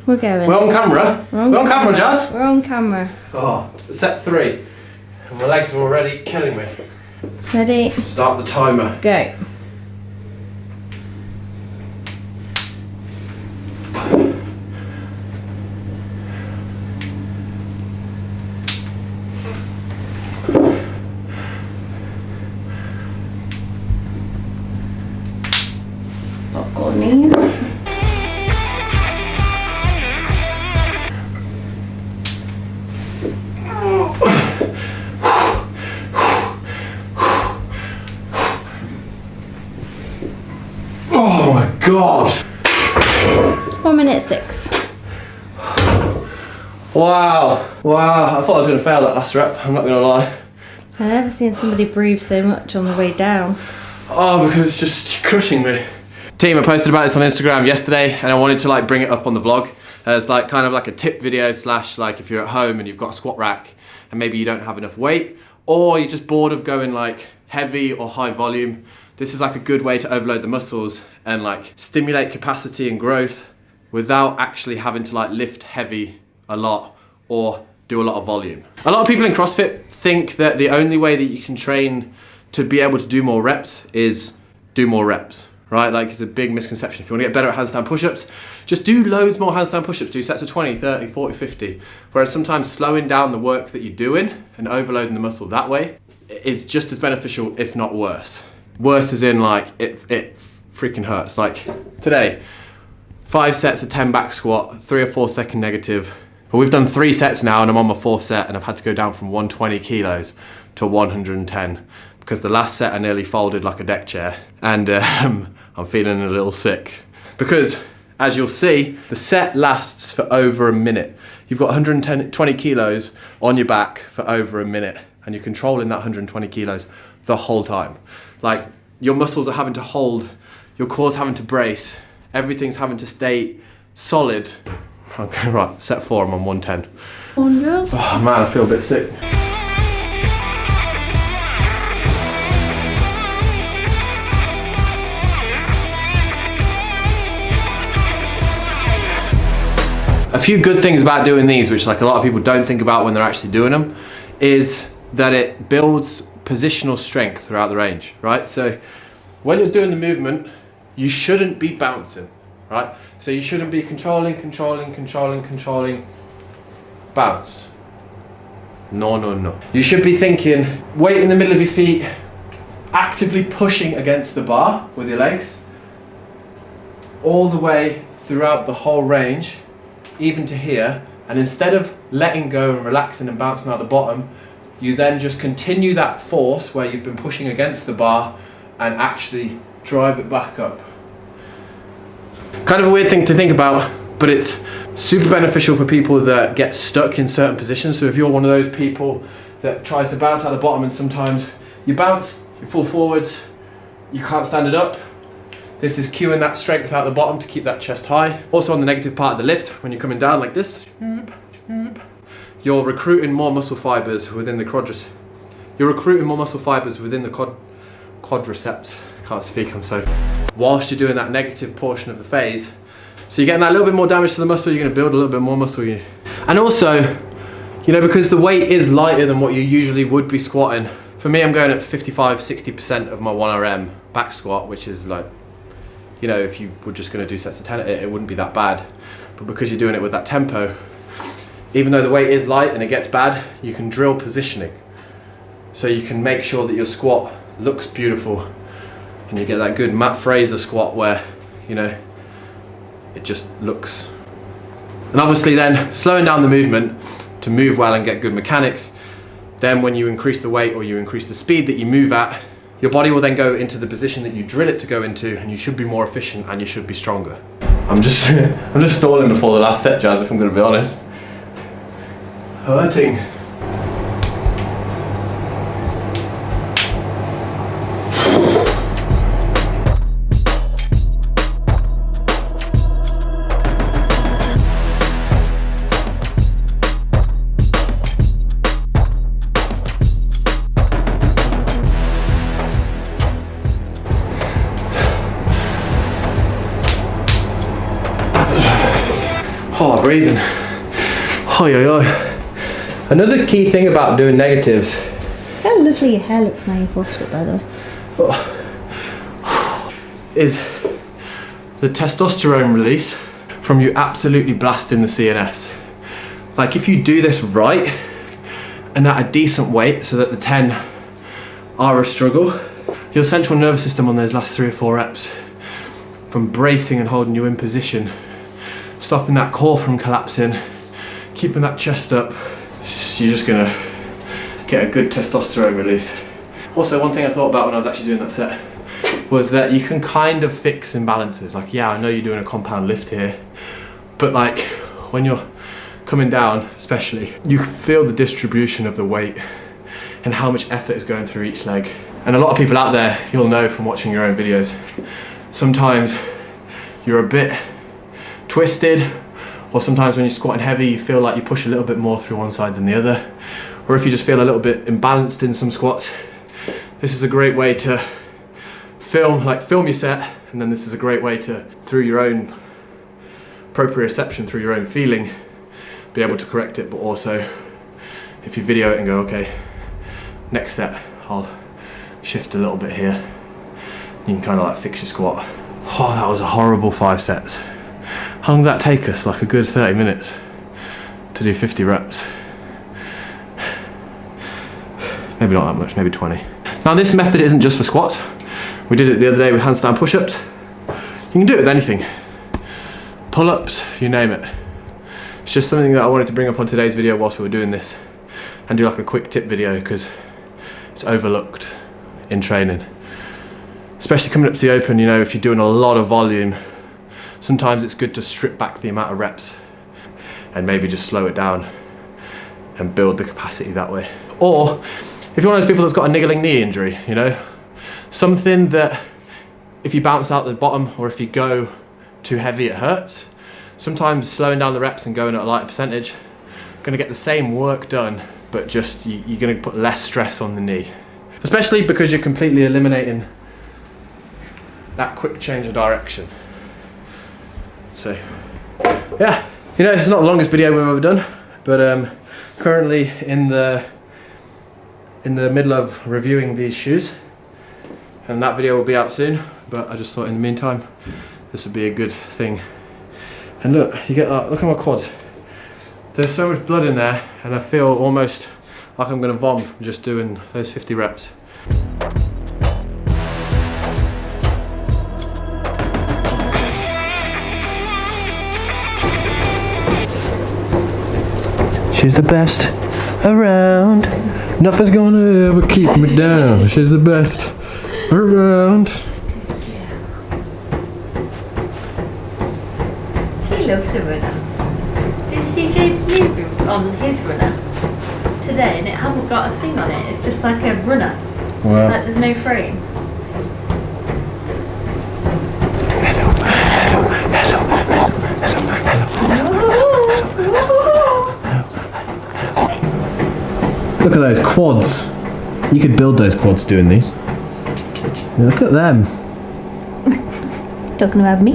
We're going. We're on camera. We're on camera, Jazz. We're on camera. Oh, set 3. And my legs are already killing me. Ready? Start the timer. Go. Popcorn knees. Oh my god! 1:06. Wow! Wow, I thought I was going to fail that last rep, I'm not going to lie. I've never seen somebody breathe so much on the way down. Oh, because it's just crushing me. Team, I posted about this on Instagram yesterday and I wanted to like bring it up on the vlog as like kind of like a tip video slash like if you're at home and you've got a squat rack and maybe you don't have enough weight or you're just bored of going like heavy or high volume. This is like a good way to overload the muscles and like stimulate capacity and growth without actually having to like lift heavy a lot or do a lot of volume. A lot of people in CrossFit think that the only way that you can train to be able to do more reps is do more reps, right? Like it's a big misconception. If you want to get better at handstand push-ups, just do loads more handstand push-ups, do sets of 20, 30, 40, 50. Whereas sometimes slowing down the work that you're doing and overloading the muscle that way is just as beneficial, if not worse. Worse as in like, it freaking hurts. Like today, 5 sets of 10 back squat, 3 or 4 second negative. But we've done 3 sets now and I'm on my 4th set and I've had to go down from 120 kilos to 110 because the last set I nearly folded like a deck chair and I'm feeling a little sick. Because as you'll see, the set lasts for over a minute. You've got 120 kilos on your back for over a minute and you're controlling that 120 kilos the whole time. Like your muscles are having to hold, your core's having to brace, everything's having to stay solid. Okay, right, set 4, I'm on 110. Wonders. Oh man, I feel a bit sick. A few good things about doing these, which like a lot of people don't think about when they're actually doing them, is that it builds positional strength throughout the range, right? So when you're doing the movement, you shouldn't be bouncing, right? So you shouldn't be controlling, bounced. No, no, no. You should be thinking, weight in the middle of your feet, actively pushing against the bar with your legs, all the way throughout the whole range, even to here, and instead of letting go and relaxing and bouncing out the bottom, you then just continue that force where you've been pushing against the bar and actually drive it back up. Kind of a weird thing to think about, but it's super beneficial for people that get stuck in certain positions. So if you're one of those people that tries to bounce out the bottom and sometimes you bounce, you fall forwards, you can't stand it up, this is cueing that strength out the bottom to keep that chest high. Also on the negative part of the lift, when you're coming down like this, you're recruiting more muscle fibers within the quadriceps. You're recruiting more muscle fibers within the quadriceps. Can't speak, I'm so. Whilst you're doing that negative portion of the phase, so you're getting that little bit more damage to the muscle, you're going to build a little bit more muscle. And also, you know, because the weight is lighter than what you usually would be squatting. For me, I'm going at 55-60% of my 1RM back squat, which is like, you know, if you were just going to do sets of 10 at it, it wouldn't be that bad. But because you're doing it with that tempo, even though the weight is light and it gets bad, you can drill positioning. So you can make sure that your squat looks beautiful and you get that good Matt Fraser squat where, you know, it just looks. And obviously then slowing down the movement to move well and get good mechanics, then when you increase the weight or you increase the speed that you move at, your body will then go into the position that you drill it to go into and you should be more efficient and you should be stronger. I'm just stalling before the last set, Jazz, if I'm going to be honest. Hurting. breathing. Oi, oi, oi. Another key thing about doing negatives. How lovely your hair looks now you've washed it, by the way. Is the testosterone release from you absolutely blasting the CNS. Like if you do this right and at a decent weight so that the 10 are a struggle, your central nervous system on those last 3 or 4 reps, from bracing and holding you in position, stopping that core from collapsing, keeping that chest up, you're just gonna get a good testosterone release. Also, one thing I thought about when I was actually doing that set was that you can kind of fix imbalances. Like, yeah, I know you're doing a compound lift here, but like when you're coming down especially, you can feel the distribution of the weight and how much effort is going through each leg. And a lot of people out there, you'll know from watching your own videos, sometimes you're a bit twisted, or sometimes when you're squatting heavy you feel like you push a little bit more through one side than the other, or if you just feel a little bit imbalanced in some squats. This is a great way to film your set, and then this is a great way to, through your own proprioception, through your own feeling, be able to correct it. But also, if you video it and go, okay, next set I'll shift a little bit here, you can kind of like fix your squat. Oh, that was a horrible 5 sets. How long did that take us? Like a good 30 minutes to do 50 reps. Maybe not that much, maybe 20. Now this method isn't just for squats. We did it the other day with handstand push-ups. You can do it with anything. Pull-ups, you name it. It's just something that I wanted to bring up on today's video whilst we were doing this, and do like a quick tip video because it's overlooked in training. Especially coming up to the open, you know, if you're doing a lot of volume, sometimes it's good to strip back the amount of reps and maybe just slow it down and build the capacity that way. Or if you're one of those people that's got a niggling knee injury, you know, something that if you bounce out the bottom or if you go too heavy it hurts, sometimes slowing down the reps and going at a lighter percentage, you're gonna get the same work done, but just you're gonna put less stress on the knee. Especially because you're completely eliminating that quick change of direction. So, yeah, you know, it's not the longest video we've ever done, but currently in the middle of reviewing these shoes, and that video will be out soon, but I just thought in the meantime this would be a good thing. And look, you get that, look at my quads. There's so much blood in there and I feel almost like I'm gonna vom from just doing those 50 reps. She's the best around. Nothing's gonna ever keep me down. She's the best around. She loves the runner. Did you see James' move on his runner today? And it hasn't got a thing on it. It's just like a runner. Wow. Like there's no frame. Look at those quads. You could build those quads doing these. Look at them. Talking about me?